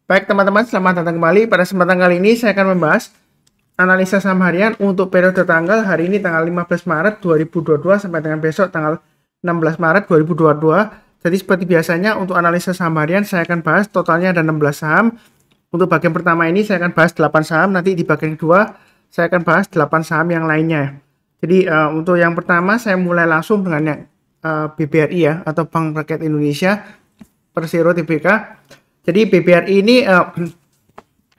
Baik teman-teman, selamat datang kembali. Pada kesempatan kali ini saya akan membahas analisa saham harian untuk periode tanggal hari ini tanggal 15 Maret 2022 sampai dengan besok tanggal 16 Maret 2022. Jadi seperti biasanya untuk analisa saham harian saya akan bahas totalnya ada 16 saham. Untuk bagian pertama ini saya akan bahas 8 saham, nanti di bagian kedua saya akan bahas 8 saham yang lainnya. Jadi untuk yang pertama saya mulai langsung dengan yang BBRI ya, atau Bank Rakyat Indonesia Persero Tbk. Jadi BBRI ini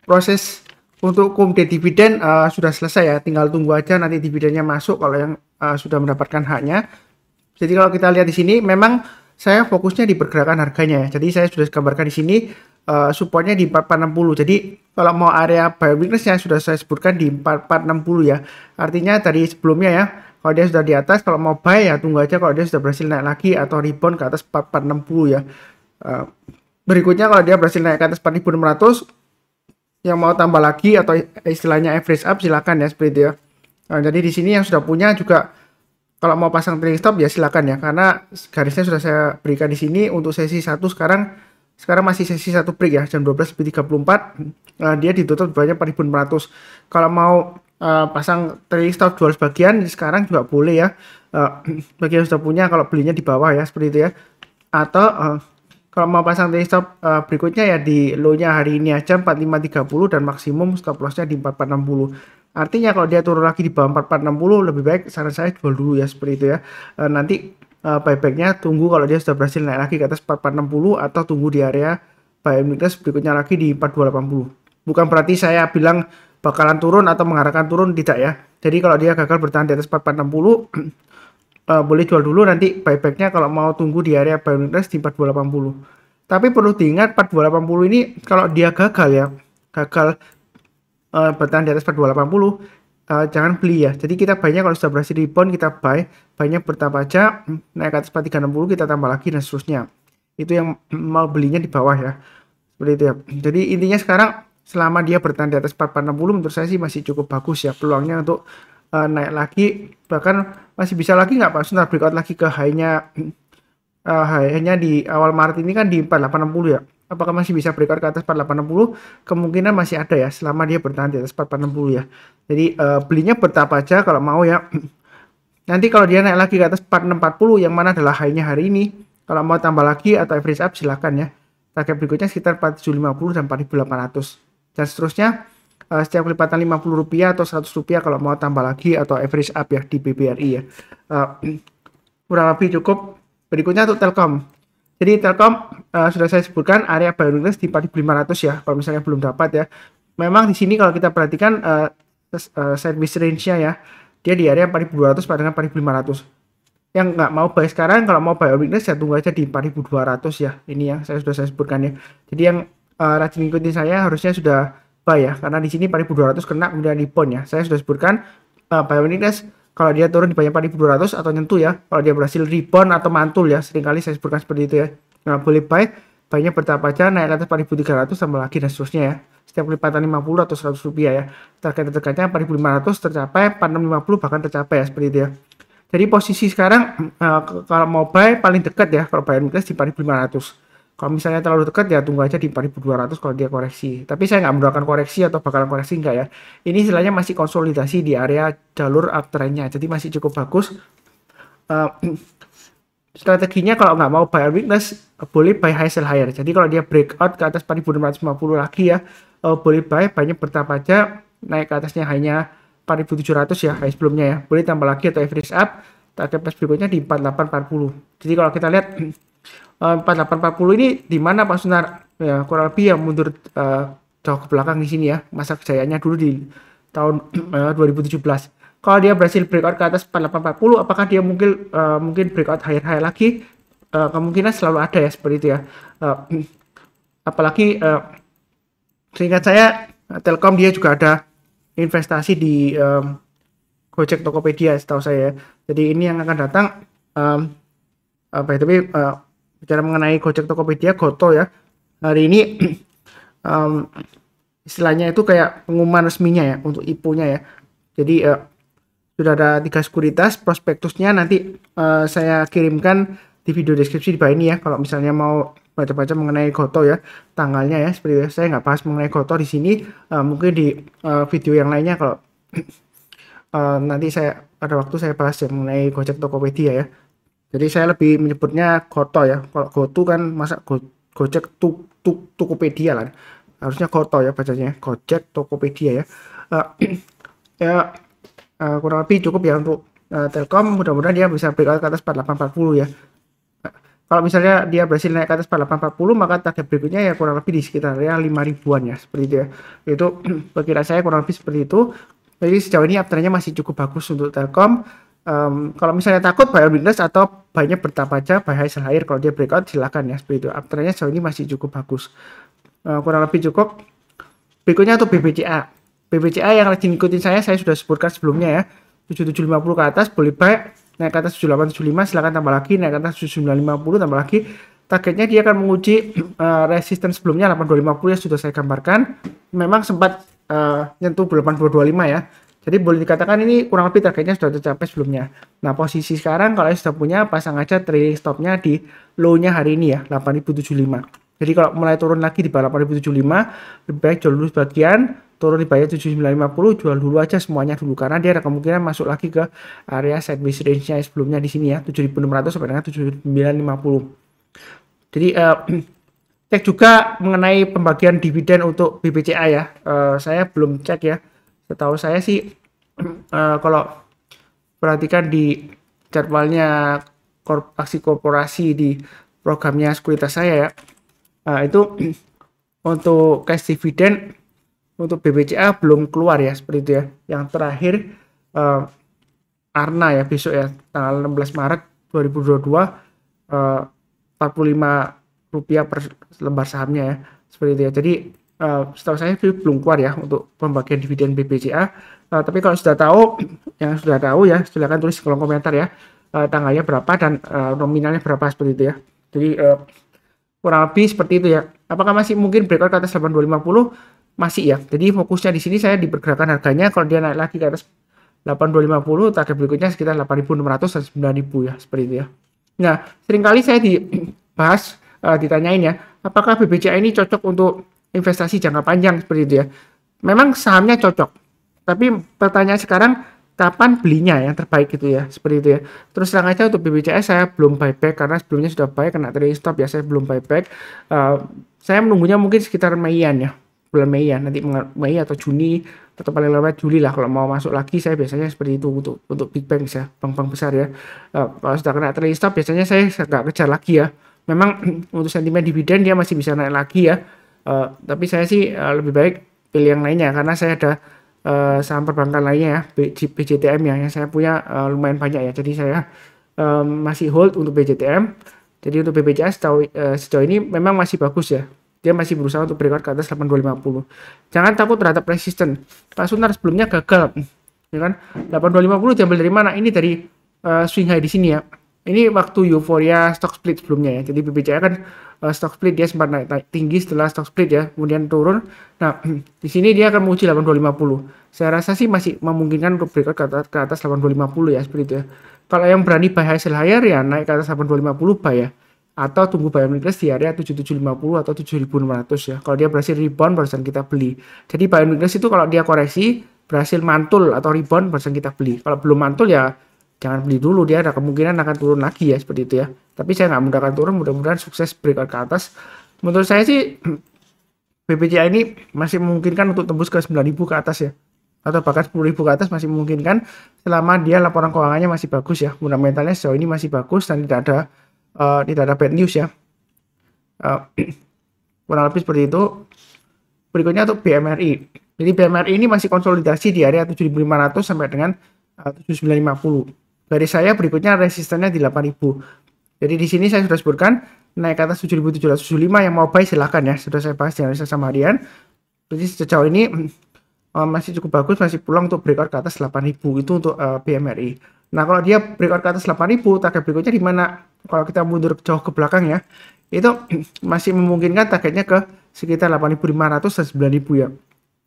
proses untuk kumde dividen sudah selesai ya, tinggal tunggu aja nanti dividennya masuk kalau yang sudah mendapatkan haknya. Jadi kalau kita lihat di sini memang saya fokusnya di pergerakan harganya ya. Jadi saya sudah gambarkan di sini supportnya di 4460. Jadi kalau mau area buy weakness-nya sudah saya sebutkan di 4460 ya. Artinya dari sebelumnya ya, kalau dia sudah di atas, kalau mau buy ya tunggu aja kalau dia sudah berhasil naik lagi atau rebound ke atas 4460 ya. Berikutnya kalau dia berhasil naik ke atas 4600 yang mau tambah lagi atau istilahnya average up silakan ya, seperti itu ya. Jadi di sini yang sudah punya juga kalau mau pasang trailing stop ya silakan ya, karena garisnya sudah saya berikan di sini untuk sesi 1 sekarang masih sesi 1 break ya, jam 12.34 dia ditutup banyak 4400. Kalau mau pasang trailing stop jual sebagian sekarang juga boleh ya, bagi yang sudah punya kalau belinya di bawah ya, seperti itu ya. Atau kalau mau pasang trailing stop berikutnya ya di low-nya hari ini aja 4530 dan maksimum stop loss-nya di 4460. Artinya kalau dia turun lagi di bawah 4460 lebih baik saran saya jual dulu ya, seperti itu ya. Nanti buyback-nya tunggu kalau dia sudah berhasil naik lagi ke atas 4460 atau tunggu di area buy weakness berikutnya lagi di 4280. Bukan berarti saya bilang bakalan turun atau mengarahkan turun, tidak ya. Jadi kalau dia gagal bertahan di atas 4460 boleh jual dulu, nanti buybacknya kalau mau tunggu di area buy weakness di 4280. Tapi perlu diingat 4280 ini kalau dia gagal ya, bertahan di atas 4280 jangan beli ya. Jadi kita buy-nya kalau sudah berhasil rebound kita buy-nya bertambah aja, naik ke atas 4360 kita tambah lagi dan seterusnya. Itu yang mau belinya di bawah ya, seperti itu ya. Jadi intinya sekarang selama dia bertahan di atas 4460 menurut saya sih masih cukup bagus ya peluangnya untuk naik lagi, bahkan masih bisa lagi nggak Pak Suntar breakout lagi ke high-nya di awal Maret ini kan di 4860 ya. Apakah masih bisa breakout ke atas 4860? Kemungkinan masih ada ya selama dia bertahan di atas 4460 ya. Jadi belinya bertahap aja kalau mau ya. Nanti kalau dia naik lagi ke atas 4640 yang mana adalah high-nya hari ini, kalau mau tambah lagi atau average up silakan ya. Target berikutnya sekitar 4750 dan 4800 dan seterusnya. Setiap kelipatan Rp50 atau Rp100 kalau mau tambah lagi atau average up ya di BBRI ya. Kurang lebih cukup. Berikutnya untuk Telkom. Jadi Telkom sudah saya sebutkan area buy weakness di 4500 ya, kalau misalnya belum dapat ya. Memang di sini kalau kita perhatikan sideways range-nya ya, dia di area 4200 pada dengan 4500. Yang nggak mau buy sekarang, kalau mau buy weakness ya tunggu aja di 4200 ya. Ini yang sudah saya sebutkan ya. Jadi yang rajin ngikutin saya harusnya sudah buy ya, karena di sini 4200 kena kemudian rebound ya. Saya sudah sebutkan buy weakness kalau dia turun di bawah 4200 atau nyentuh ya, kalau dia berhasil rebound atau mantul ya, seringkali saya sebutkan seperti itu ya. Nah, boleh buy-nya bertahap aja, naik ke atas 4300 tambah lagi dan seterusnya ya. Setiap kelipatan 50 atau Rp100 ya. Target terdekatnya 4500 tercapai, 4650 bahkan tercapai ya, seperti itu ya. Jadi posisi sekarang kalau mau buy paling dekat ya, kalau buy weakness di 4500. Kalau misalnya terlalu dekat ya tunggu aja di 4200 kalau dia koreksi. Tapi saya nggak mendoakan koreksi atau bakalan koreksi, enggak ya. Ini istilahnya masih konsolidasi di area jalur uptrend-nya. Jadi masih cukup bagus. Strateginya kalau nggak mau buy weakness boleh buy high sell higher. Jadi kalau dia breakout ke atas 4650 lagi ya, boleh buy-nya bertahap aja, naik ke atasnya hanya 4700 ya, high sebelumnya ya. Boleh tambah lagi atau average up. Target price berikutnya di 4840. Jadi kalau kita lihat 4840 ini di mana Pak Sunar? Ya, kurang lebih yang mundur jauh ke belakang di sini ya. Masa kejayaannya dulu di tahun 2017. Kalau dia berhasil breakout ke atas 4840, apakah dia mungkin breakout higher lagi? Kemungkinan selalu ada ya, seperti itu ya. Apalagi seingat saya Telkom dia juga ada investasi di Gojek Tokopedia setahu saya. Jadi ini yang akan datang tapi bicara mengenai Gojek Tokopedia, Goto ya, hari ini istilahnya itu kayak pengumuman resminya ya untuk IPO-nya ya. Jadi sudah ada 3 sekuritas, prospektusnya nanti saya kirimkan di video deskripsi di bawah ini ya, kalau misalnya mau baca-baca mengenai Goto ya, tanggalnya ya, seperti itu. Saya nggak bahas mengenai Goto di sini, mungkin di video yang lainnya kalau nanti saya ada waktu saya bahas ya mengenai Gojek Tokopedia ya. Jadi saya lebih menyebutnya Goto ya. Kalau Goto kan masa Gojek Tokopedia lah. Harusnya Goto ya bacanya, Gojek Tokopedia ya. Ya kurang lebih cukup ya untuk Telkom. Mudah-mudahan dia bisa breakout ke atas 4840 ya. Kalau misalnya dia berhasil naik ke atas 4840, maka target berikutnya ya kurang lebih di sekitar ya 5.000-an ya, seperti itu ya. Itu perkiraan saya kurang lebih seperti itu. Jadi sejauh ini uptrendnya masih cukup bagus untuk Telkom. Kalau misalnya takut buy on weakness atau banyak bertapa aja, buy high sell higher, kalau dia breakout silakan ya, seperti itu. Uptrendnya sejauh ini masih cukup bagus. Kurang lebih cukup. Berikutnya untuk BBCA. BBCA yang lagi ngikutin saya sudah sebutkan sebelumnya ya. 7750 ke atas boleh buy, naik ke atas 7875 silakan tambah lagi, naik ke atas 7950 tambah lagi. Targetnya dia akan menguji resistance sebelumnya 8250 yang sudah saya gambarkan. Memang sempat nyentuh 8225 ya. Jadi boleh dikatakan ini kurang lebih targetnya sudah tercapai sebelumnya. Nah, posisi sekarang kalau sudah punya, pasang aja trailing stopnya di low-nya hari ini ya, 8075. Jadi kalau mulai turun lagi di bawah 8075, lebih baik jual dulu sebagian, turun di bawah 7950, jual dulu aja semuanya dulu karena dia ada kemungkinan masuk lagi ke area sideways range-nya sebelumnya di sini ya, 7600 sampai dengan 7950. Jadi cek juga mengenai pembagian dividen untuk BBCA ya. Saya belum cek ya. Setahu saya sih kalau perhatikan di jadwalnya aksi korporasi di programnya sekuritas saya ya, itu untuk cash dividend untuk BBCA belum keluar ya, seperti itu ya. Yang terakhir Arna ya besok ya, tanggal 16 Maret 2022, 45 rupiah per lembar sahamnya ya, seperti itu ya. Jadi setahu saya belum keluar ya untuk pembagian dividen BBCA. Tapi kalau sudah tahu, yang sudah tahu ya silakan tulis di kolom komentar ya, tanggalnya berapa dan nominalnya berapa, seperti itu ya. Jadi kurang lebih seperti itu ya. Apakah masih mungkin breakout ke atas 8250? Masih ya. Jadi fokusnya di sini saya di pergerakan harganya. Kalau dia naik lagi ke atas 8250, target berikutnya sekitar 8600 dan 9000 ya, seperti itu ya. Nah, seringkali saya dibahas ditanyain ya, apakah BBCA ini cocok untuk investasi jangka panjang, seperti itu ya. Memang sahamnya cocok. Tapi pertanyaan sekarang, kapan belinya yang terbaik gitu ya, seperti itu ya. Terus terang aja untuk BBCA saya belum buyback karena sebelumnya sudah buy kena trailing stop ya, saya belum buyback. Saya menunggunya mungkin sekitar Mei-an ya, bulan Mei ya, nanti Mei atau Juni atau paling lambat Juli lah kalau mau masuk lagi. Saya biasanya seperti itu untuk big bank ya, bank-bank besar ya. Kalau sudah kena trailing stop biasanya saya nggak kejar lagi ya. Memang untuk sentimen dividen dia masih bisa naik lagi ya, tapi saya sih lebih baik pilih yang lainnya karena saya ada saham perbankan lainnya ya, BJTM ya, yang saya punya lumayan banyak ya. Jadi saya masih hold untuk BJTM. Jadi untuk BBCA sejauh ini memang masih bagus ya. Dia masih berusaha untuk breakout ke atas 8250. Jangan takut terhadap resisten. Pak Sunar sebelumnya gagal, ya kan? 8250 diambil dari mana? Ini dari swing high di sini ya. Ini waktu euforia stock split sebelumnya ya. Jadi BBCA kan stock split dia sempat naik tinggi setelah stock split ya, kemudian turun. Nah, di sini dia akan menguji 8250. Saya rasa sih masih memungkinkan untuk breakout ke atas 8250 ya, seperti itu ya. Kalau yang berani buy high sell higher ya naik ke atas 8250 buy ya. Atau tunggu buy on weakness di area 7750 atau 7600 ya. Kalau dia berhasil rebound barusan kita beli. Jadi buy on weakness itu kalau dia koreksi berhasil mantul atau rebound barusan kita beli. Kalau belum mantul ya jangan beli dulu, dia ada kemungkinan akan turun lagi ya, seperti itu ya. Tapi saya nggak mudah akan turun, mudah-mudahan sukses breakout ke atas. Menurut saya sih BBCA ini masih memungkinkan untuk tembus ke 9.000 ke atas ya, atau bahkan 10.000 ke atas masih memungkinkan selama dia laporan keuangannya masih bagus ya, fundamentalnya sejauh ini masih bagus dan tidak ada bad news ya. Kurang lebih seperti itu. Berikutnya untuk BMRI. Jadi BMRI ini masih konsolidasi di area 7.500 sampai dengan 7.950. Garis saya berikutnya resistennya di 8.000. Jadi di sini saya sudah sebutkan naik ke atas 7.775, yang mau buy silakan ya. Sudah saya bahas di analisa saham harian. Jadi sejauh ini masih cukup bagus, masih peluang untuk breakout ke atas 8.000 itu untuk BMRI. Nah, kalau dia breakout ke atas 8.000, target berikutnya di mana? Kalau kita mundur jauh ke belakang ya, itu masih memungkinkan targetnya ke sekitar 8.500 dan 9.000 ya.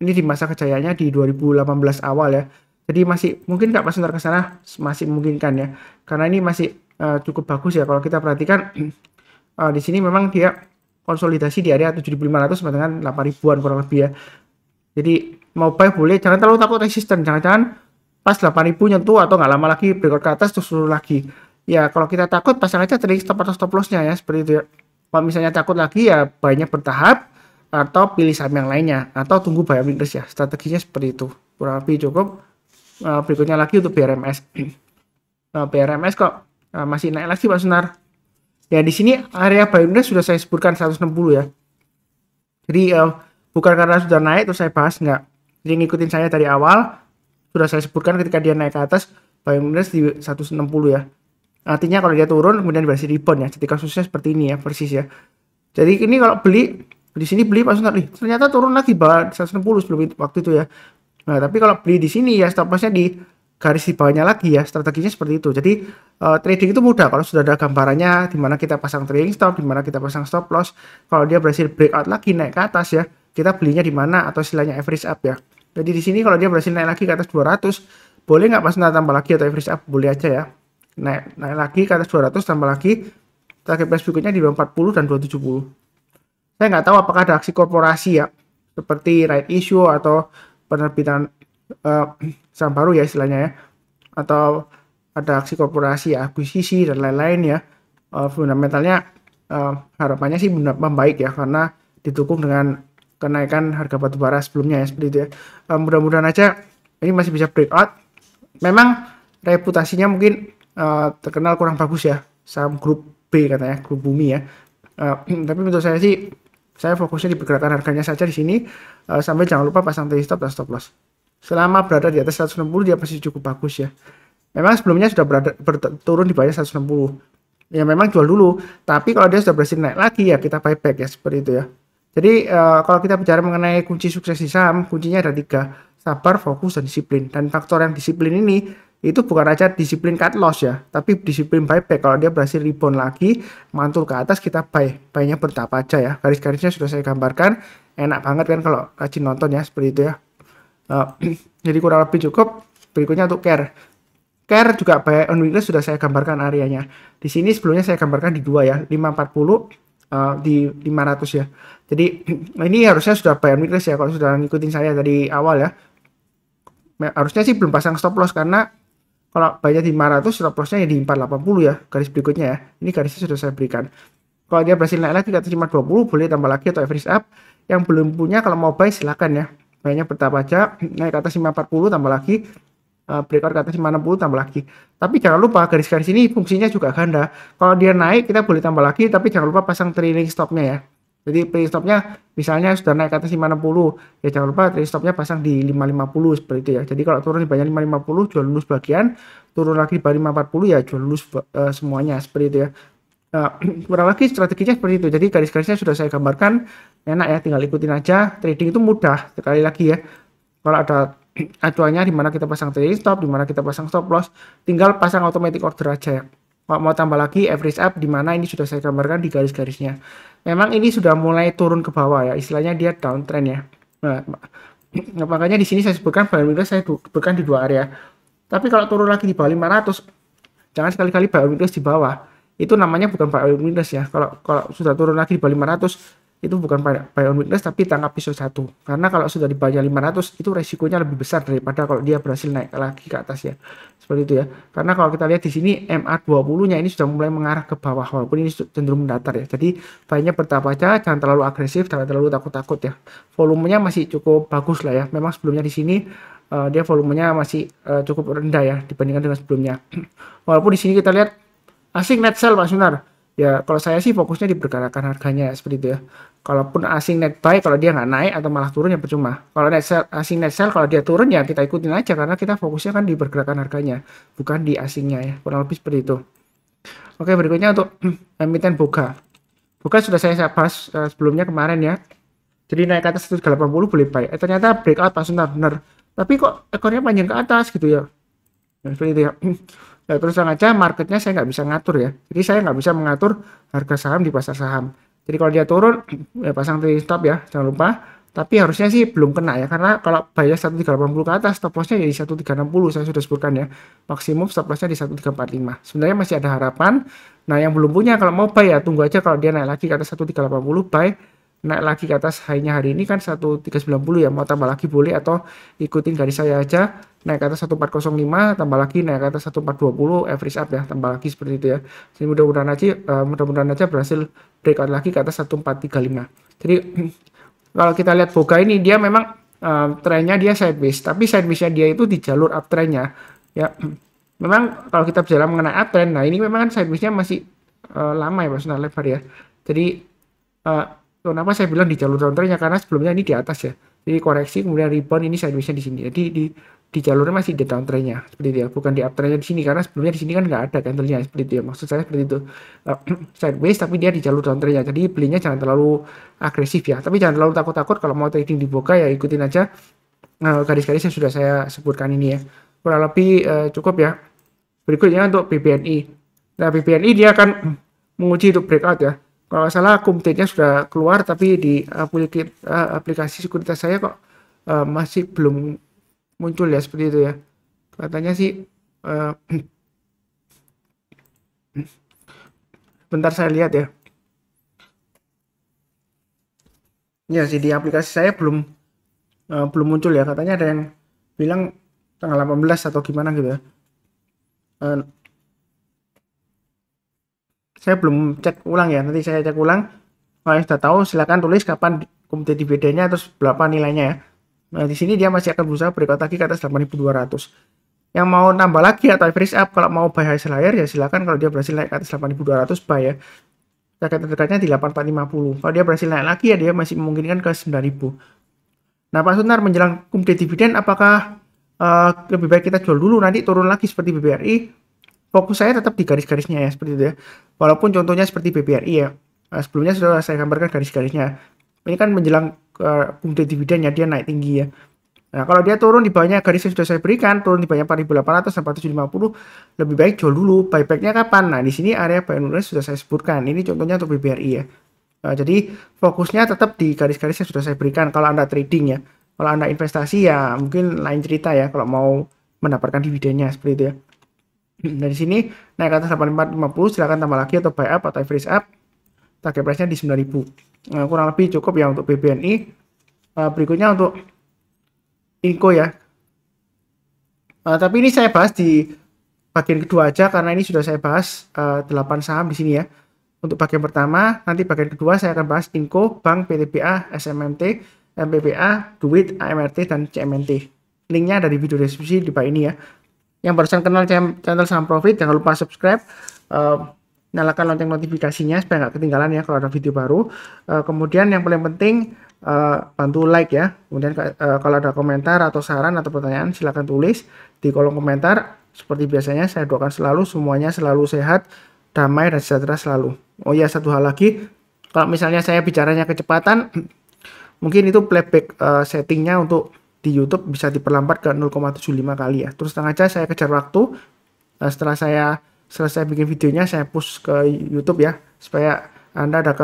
Ini di masa kejayaannya di 2018 awal ya. Jadi masih mungkin nggak pas ntar ke sana, masih memungkinkan ya. Karena ini masih cukup bagus ya. Kalau kita perhatikan di sini memang dia konsolidasi di area 7.500 sampai dengan 8.000-an kurang lebih ya. Jadi mau buy boleh, jangan terlalu takut resisten, jangan-jangan pas 8.000 nyentuh atau nggak lama lagi breakout ke atas terus turun lagi. Ya kalau kita takut pasang aja trailing stop atau stop lossnya ya, seperti itu ya. Kalau misalnya takut lagi ya banyak bertahap atau pilih saham yang lainnya atau tunggu buy weakness ya. Strateginya seperti itu. Kurang lebih cukup. Berikutnya lagi untuk BRMS. BRMS kok masih naik lagi Pak Sunar. Ya di sini area buy weakness sudah saya sebutkan 160 ya. Jadi bukan karena sudah naik terus saya bahas, enggak. Jadi ngikutin saya dari awal sudah saya sebutkan ketika dia naik ke atas buy weakness di 160 ya. Artinya kalau dia turun kemudian berhasil rebound ya. Jadi kasusnya seperti ini ya, persis ya. Jadi ini kalau beli di sini beli Pak Sunar, ternyata turun lagi bawah 160 sebelum waktu itu ya. Nah, tapi kalau beli di sini ya stop lossnya di garis di bawahnya lagi ya, strateginya seperti itu. Jadi trading itu mudah kalau sudah ada gambarannya di mana kita pasang trailing stop, di mana kita pasang stop loss. Kalau dia berhasil breakout lagi naik ke atas ya, kita belinya di mana atau istilahnya average up ya. Jadi di sini kalau dia berhasil naik lagi ke atas 200, boleh nggak Pak Sunar tambah lagi atau average up? Boleh aja ya. Naik lagi ke atas 200 tambah lagi target price berikutnya di 240 dan 270. Saya nggak tahu apakah ada aksi korporasi ya, seperti right issue atau penerbitan saham baru ya istilahnya ya, atau ada aksi korporasi ya, akuisisi dan lain-lain ya. Fundamentalnya harapannya sih membaik ya, karena didukung dengan kenaikan harga batubara sebelumnya ya, seperti itu ya. Mudah-mudahan aja ini masih bisa breakout. Memang reputasinya mungkin terkenal kurang bagus ya, saham grup B katanya, grup bumi ya. Tapi menurut saya sih, saya fokusnya di pergerakan harganya saja di sini, sampai jangan lupa pasang trailing stop dan stop loss. Selama berada di atas 160 dia pasti cukup bagus ya. Memang sebelumnya sudah turun di bawah 160. Ya memang jual dulu, tapi kalau dia sudah berhasil naik lagi ya kita buyback ya, seperti itu ya. Jadi kalau kita bicara mengenai kunci sukses di saham, kuncinya ada 3: sabar, fokus, dan disiplin. Dan faktor yang disiplin ini itu bukan aja disiplin cut loss ya, tapi disiplin buyback. Kalau dia berhasil rebound lagi, mantul ke atas, kita buy-nya bertahap aja ya. Garis-garisnya sudah saya gambarkan, enak banget kan kalau rajin nonton ya, seperti itu ya. Jadi kurang lebih cukup. Berikutnya untuk care juga buy on weakness sudah saya gambarkan areanya. Di sini sebelumnya saya gambarkan di 2 ya, 540 di 500 ya. Jadi ini harusnya sudah buy on weakness ya kalau sudah ngikutin saya dari awal ya. Harusnya sih belum pasang stop loss, karena kalau buy-nya di 500 stop loss-nya ya di 480 ya, garis berikutnya ya. Ini garisnya sudah saya berikan. Kalau dia berhasil naik lagi ke atas 520 boleh tambah lagi atau average up. Yang belum punya kalau mau buy silakan ya. Buy-nya bertahap aja, naik ke atas 540 tambah lagi, breakout ke atas 560 tambah lagi. Tapi jangan lupa garis-garis ini fungsinya juga ganda. Kalau dia naik kita boleh tambah lagi, tapi jangan lupa pasang trailing stop-nya ya. Jadi trailing stop-nya misalnya sudah naik ke atas 560, ya jangan lupa trailing stop-nya pasang di 550 seperti itu ya. Jadi kalau turun di bawah 550 jual lulus bagian, turun lagi di bawah 540 ya jual lulus semuanya, seperti itu ya. Kurang lagi strateginya seperti itu. Jadi garis-garisnya sudah saya gambarkan, enak ya, tinggal ikutin aja. Trading itu mudah, sekali lagi ya. Kalau ada acuannya di mana kita pasang trailing stop, di mana kita pasang stop loss, tinggal pasang automatic order aja ya. Kalau mau tambah lagi average up, di mana ini sudah saya gambarkan di garis-garisnya. Memang ini sudah mulai turun ke bawah ya, istilahnya dia downtrend ya. Nah, makanya di sini saya sebutkan buy on weakness, saya sebutkan di 2 area. Tapi kalau turun lagi di bawah 500, jangan sekali-kali buy on weakness di bawah. Itu namanya bukan buy on weakness ya. Kalau sudah turun lagi di bawah 500, itu bukan buy on weakness tapi tangkap pisau 1. Karena kalau sudah di bawah 500 itu resikonya lebih besar daripada kalau dia berhasil naik lagi ke atas ya. Seperti itu ya. Karena kalau kita lihat di sini MA20-nya ini sudah mulai mengarah ke bawah, walaupun ini cenderung mendatar ya. Jadi buy-nya bertahap aja, jangan terlalu agresif, jangan terlalu takut-takut ya. Volumenya masih cukup bagus lah ya. Memang sebelumnya di sini dia volumenya masih cukup rendah ya dibandingkan dengan sebelumnya. Walaupun di sini kita lihat asing net sell Pak Sunar. Ya kalau saya sih fokusnya di pergerakan harganya seperti itu ya. Kalaupun asing net buy, kalau dia nggak naik atau malah turun ya percuma. Kalau asing net sell, kalau dia turun ya kita ikutin aja, karena kita fokusnya kan di pergerakan harganya, bukan di asingnya ya. Kurang lebih seperti itu. Oke, berikutnya untuk emiten Boga. Boga sudah saya bahas sebelumnya kemarin ya. Jadi naik ke atas 180 boleh buy. Ternyata breakout Pak Sunar, benar. Tapi kok ekornya panjang ke atas gitu ya. Nah, seperti itu ya. Ya, terus terang aja marketnya saya nggak bisa ngatur ya. Jadi saya nggak bisa mengatur harga saham di pasar saham. Jadi kalau dia turun ya pasang trailing stop ya, jangan lupa. Tapi harusnya sih belum kena ya, karena kalau buy 1380 ke atas, stop lossnya jadi 1360, saya sudah sebutkan ya. Maksimum stop lossnya di 1345. Sebenarnya masih ada harapan. Nah, yang belum punya kalau mau buy ya tunggu aja, kalau dia naik lagi ke atas 1380 buy, naik lagi ke atas high-nya hari ini kan 1390 ya, mau tambah lagi boleh, atau ikutin garis saya aja, naik ke atas 1405, tambah lagi naik ke atas 1420, average up ya, tambah lagi seperti itu ya. Jadi mudah-mudahan aja berhasil breakout lagi ke atas 1435. Jadi kalau kita lihat Boga ini dia memang trennya dia sideways, tapi sidewaysnya dia itu di jalur uptrendnya ya. Memang kalau kita bicara mengenai uptrend, nah ini memang kan sidewaysnya masih lama ya Mas lebar ya. Jadi uh, kenapa saya bilang di jalur downtrendnya, karena sebelumnya ini di atas ya. Jadi koreksi kemudian rebound, ini sidewaysnya di sini. Jadi di jalurnya masih di downtrendnya seperti itu ya, bukan di uptrendnya di sini, karena sebelumnya di sini kan nggak ada candlenya seperti itu ya. Maksud saya seperti itu. Sideways tapi dia di jalur downtrendnya, jadi belinya jangan terlalu agresif ya, tapi jangan terlalu takut-takut. Kalau mau trading di Boga ya ikutin aja garis-garis yang sudah saya sebutkan ini ya, kurang lebih cukup ya. Berikutnya untuk BBNI. Nah, BBNI dia akan menguji untuk breakout ya. Kalau nggak salah kumtitnya sudah keluar, tapi di aplikasi sekuritas saya kok masih belum muncul ya, seperti itu ya. Katanya sih bentar saya lihat ya. Ya sih, di aplikasi saya belum muncul ya. Katanya ada yang bilang tanggal 18 atau gimana gitu ya. Saya belum cek ulang ya, nanti saya cek ulang. Kalau yang sudah tahu silakan tulis kapan kumulatif dividennya, terus berapa nilainya ya. Nah, di sini dia masih akan berusaha breakout lagi ke atas 8.200. Yang mau nambah lagi atau average up, kalau mau buy high sell higher ya silakan. Kalau dia berhasil naik ke atas 8.200 buy ya. Target terdekatnya di 8.450. Kalau dia berhasil naik lagi ya dia masih memungkinkan ke 9.000. Nah, Pak Sunar, menjelang kumulatif dividen apakah lebih baik kita jual dulu nanti turun lagi seperti BBRI? Fokus saya tetap di garis-garisnya ya, seperti itu ya. Walaupun contohnya seperti BBRI ya. Sebelumnya sudah saya gambarkan garis-garisnya. Ini kan menjelang kumulatif dividennya dia naik tinggi ya. Nah, kalau dia turun di bawahnya garis yang sudah saya berikan, turun di bawahnya 4.800 sampai 4.750, lebih baik jual dulu. Buybacknya kapan? Nah, di sini area buy and sudah saya sebutkan. Ini contohnya untuk BBRI ya. Jadi fokusnya tetap di garis-garis yang sudah saya berikan kalau Anda trading ya. Kalau Anda investasi ya mungkin lain cerita ya, kalau mau mendapatkan dividennya seperti itu ya. Dari sini naik ke atas 8450, silakan tambah lagi atau buy up atau average up. Target price-nya di 9.000. Kurang lebih cukup ya untuk BBNI. Berikutnya untuk Inco ya. Tapi ini saya bahas di bagian kedua aja, karena ini sudah saya bahas 8 saham di sini ya. Untuk bagian pertama, nanti bagian kedua saya akan bahas Inco, Bank, PTBA, SMMT, MPPA, Duit, AMRT, dan CMNT. Linknya ada di video deskripsi di bawah ini ya. Yang barusan kenal channel Saham Profit, jangan lupa subscribe, nyalakan lonceng notifikasinya supaya nggak ketinggalan ya kalau ada video baru. Kemudian yang paling penting bantu like ya. Kemudian kalau ada komentar atau saran atau pertanyaan silahkan tulis di kolom komentar. Seperti biasanya saya doakan selalu semuanya selalu sehat, damai, dan sejahtera selalu. Oh ya, satu hal lagi, kalau misalnya saya bicaranya kecepatan, mungkin itu playback settingnya untuk di YouTube bisa diperlambat ke 0,75 kali ya. Terus tenang aja, saya kejar waktu. Setelah saya selesai bikin videonya, saya push ke YouTube ya, supaya Anda ada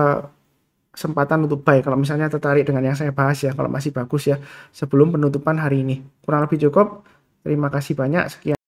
kesempatan untuk buy kalau misalnya tertarik dengan yang saya bahas ya, kalau masih bagus ya, sebelum penutupan hari ini. Kurang lebih cukup. Terima kasih banyak. Sekian.